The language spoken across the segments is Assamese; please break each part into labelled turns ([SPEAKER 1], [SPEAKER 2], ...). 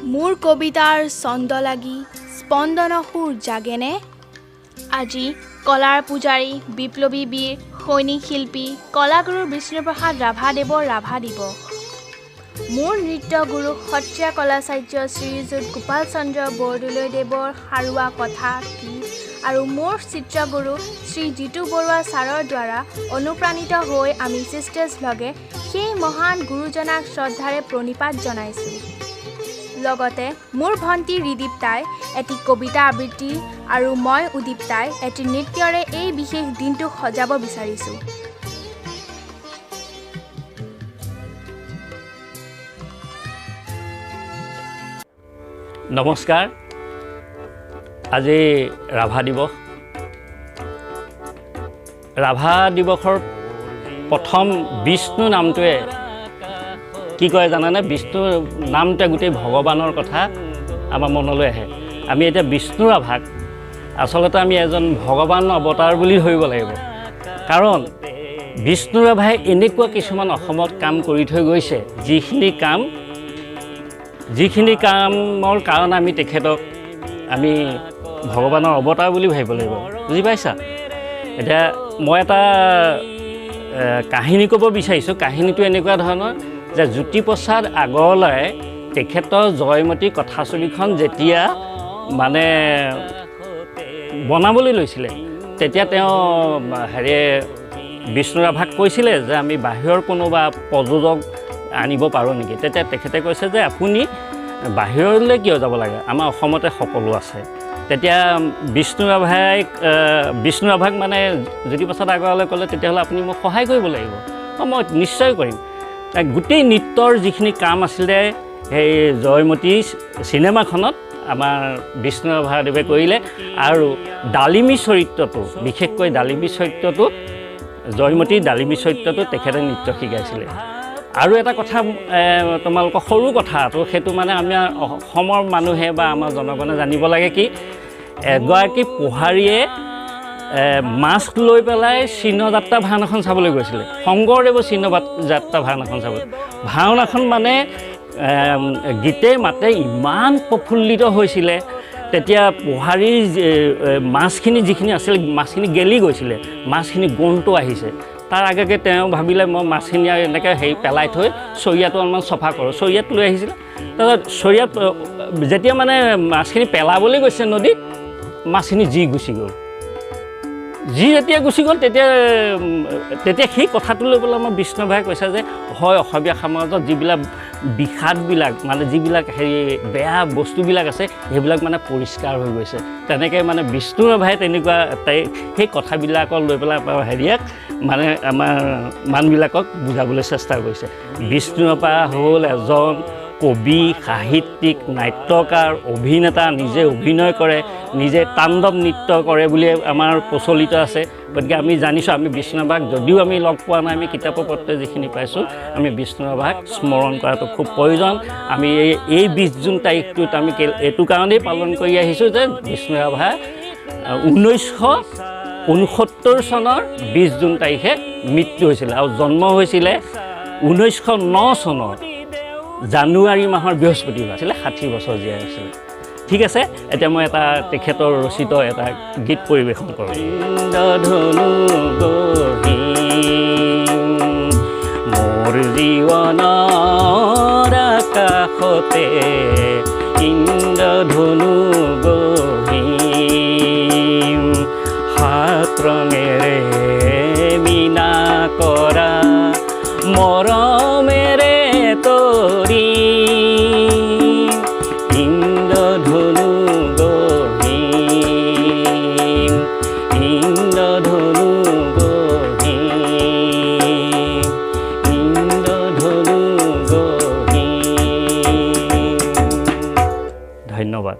[SPEAKER 1] মোৰ কবিতাৰ ছন্দ লাগি স্পন্দন সুৰ জাগেনে আজি কলাৰ পূজাৰী বিপ্লৱী বীৰ সৈনিক শিল্পী কলাগুৰু বিষ্ণুপ্ৰসাদ ৰাভাদেৱৰ ৰাভা দিৱস মোৰ নৃত্য গুৰু সত্ৰীয়া কলাচাৰ্য শ্ৰীযুত গোপাল চন্দ্ৰ বৰদলৈদেৱৰ সাৰুৱা কথা গীত আৰু মোৰ চিত্ৰগুৰু শ্ৰী জিতু বৰুৱা ছাৰৰ দ্বাৰা অনুপ্ৰাণিত হৈ আমি চিষ্টাৰ্ছ লগে সেই মহান গুৰুজনাক শ্ৰদ্ধাৰে প্ৰণিপাত জনাইছোঁ লগতে মোৰ ভণ্টি ৰিদীপ্তাই এটি কবিতা আবৃত্তি আৰু মই উদীপ্তাই এটি নৃত্যৰে এই বিশেষ দিনটোক সজাব বিচাৰিছোঁ
[SPEAKER 2] নমস্কাৰ আজি ৰাভা দিৱসৰ প্ৰথম বিষ্ণু নামটোৱে কি কয় জানানে বিষ্ণু নামটোৱে গোটেই ভগৱানৰ কথা আমাৰ মনলৈ আহে আমি এতিয়া বিষ্ণু ৰাভাক আচলতে আমি এজন ভগৱান অৱতাৰ বুলি ধৰিব লাগিব কাৰণ বিষ্ণু ৰাভাই এনেকুৱা কিছুমান অসমত কাম কৰি থৈ গৈছে যিখিনি কামৰ কাৰণে আমি তেখেতক আমি ভগৱানৰ অৱতাৰ বুলি ভাবিব লাগিব বুজি পাইছা এতিয়া মই এটা কাহিনী ক'ব বিচাৰিছোঁ কাহিনীটো এনেকুৱা ধৰণৰ যে জ্যোতিপ্ৰসাদ আগৰৱালাই তেখেতৰ জয়মতী কথাছবিখন যেতিয়া মানে বনাবলৈ লৈছিলে তেতিয়া তেওঁ বিষ্ণু ৰাভাক কৈছিলে যে আমি বাহিৰৰ কোনোবা প্ৰযোজক আনিব পাৰোঁ নেকি তেতিয়া তেখেতে কৈছে যে আপুনি বাহিৰলৈ কিয় যাব লাগে আমাৰ অসমতে সকলো আছে তেতিয়া বিষ্ণু ৰাভাক মানে জ্যোতিপ্ৰসাদ আগৰৱালাই ক'লে তেতিয়াহ'লে আপুনি মোক সহায় কৰিব লাগিব মই নিশ্চয় কৰিম গোটেই নৃত্যৰ যিখিনি কাম আছিলে সেই জয়মতী চিনেমাখনত আমাৰ বিষ্ণু ৰাভাদেৱে কৰিলে আৰু ডালিমী চৰিত্ৰটো বিশেষকৈ ডালিমী চৰিত্ৰটোত জয়মতী ডালিমী চৰিত্ৰটো তেখেতে নৃত্য শিকাইছিলে আৰু এটা কথা তোমালোকৰ সৰু কথাটো সেইটো মানে আমাৰ অসমৰ মানুহে বা আমাৰ জনগণে জানিব লাগে কি এগৰাকী পোহাৰীয়ে মাস্ক লৈ পেলাই চিহ্নযাত্ৰা ভাওনাখন চাবলৈ গৈছিলে শংকৰদেৱৰ চিহ্নযাত্ৰা ভাওনাখন চাবলৈ ভাওনাখন মানে গীতে মাতে ইমান প্ৰফুল্লিত হৈছিলে তেতিয়া পোহাৰীৰ মাছখিনি যিখিনি আছিল মাছখিনি গেলি গৈছিলে মাছখিনি গোন্ধটো আহিছে তাৰ আগে তেওঁ ভাবিলে মই মাছখিনি এনেকৈ হেৰি পেলাই থৈ চৰিয়াটো অলপমান চফা কৰোঁ চৰিয়াত লৈ আহিছিলে তাৰপিছত চৰিয়াত যেতিয়া মানে মাছখিনি পেলাবলৈ গৈছে নদীত মাছখিনি গুচি গ'ল যেতিয়া গুচি গ'ল তেতিয়া সেই কথাটো লৈ পেলাই আমাৰ বিষ্ণু ৰাভাই কৈছে যে হয় অসমীয়া সমাজত যিবিলাক বিষাদবিলাক মানে যিবিলাক বেয়া বস্তুবিলাক আছে সেইবিলাক মানে পৰিষ্কাৰ হৈ গৈছে তেনেকৈ মানে বিষ্ণু ৰাভাই তেনেকুৱা সেই কথাবিলাকক লৈ পেলাই মানে আমাৰ মানুহবিলাকক বুজাবলৈ চেষ্টা কৰিছে বিষ্ণু ৰাভা হ'ল এজন কবি সাহিত্যিক নাট্যকাৰ অভিনেতা নিজে অভিনয় কৰে নিজে তাণ্ডৱ নৃত্য কৰে বুলি আমাৰ প্ৰচলিত আছে গতিকে আমি জানিছোঁ আমি বিষ্ণু ৰাভাক যদিও আমি লগ পোৱা নাই আমি কিতাপৰ পত্ৰে যিখিনি পাইছোঁ আমি বিষ্ণু ৰাভাক স্মৰণ কৰাটো খুব প্ৰয়োজন আমি এই 20 জুন তাৰিখটোত আমি এইটো কাৰণেই পালন কৰি আহিছোঁ যে বিষ্ণু ৰাভা 1969 চনৰ 20 জুন তাৰিখে মৃত্যু হৈছিলে আৰু জন্ম হৈছিলে 1909 চনৰ জানুৱাৰী মাহৰ বৃহস্পতিবাৰ আছিলে 60 বছৰ জীয়াই আছিলে ঠিক আছে এতিয়া মই এটা তেখেতৰ ৰচিত এটা গীত পৰিৱেশন কৰোঁ মোৰ জীৱনৰ আকাশতে ইন্দ্ৰধনু গঢ়িম হাত ৰঙেৰে মীনা কৰা মৰমেৰে তৰি ইন্দ্ৰধনু গঢ়িম ইন্দ্ৰধনু গঢ়িম ইন্দ্ৰধনু গঢ়িম ধন্যবাদ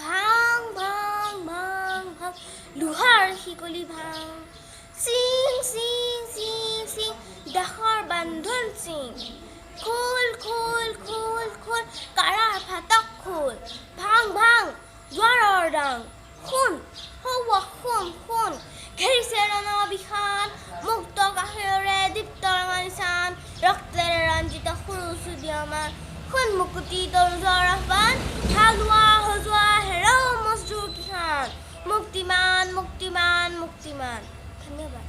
[SPEAKER 3] ভাং ভাং ভাং ভাং লোহাৰ শিকলি ভাং চিং চিং চিং চিং দাহৰ বান্ধোন চিং খোল খোল খোল খোল কাৰাৰ ফাটক খোল ভাং ভাং দুৱাৰৰ ডাং শুন হৌৱা শুন শুন ঘেৰিছে ৰণবিষাণ মুক্ত গাখীৰেৰে দীপ্ত ৰঙা নিচান ৰক্তেৰে ৰঞ্জিত সৰু চুদিয়ামান খুন মুকুতি দৌজৰ আহ্বান হালোৱা সজোৱা হেৰাও মজদুৰ কিষাণ মুক্তিমান মুক্তিমান মুক্তিমান ধন্যবাদ।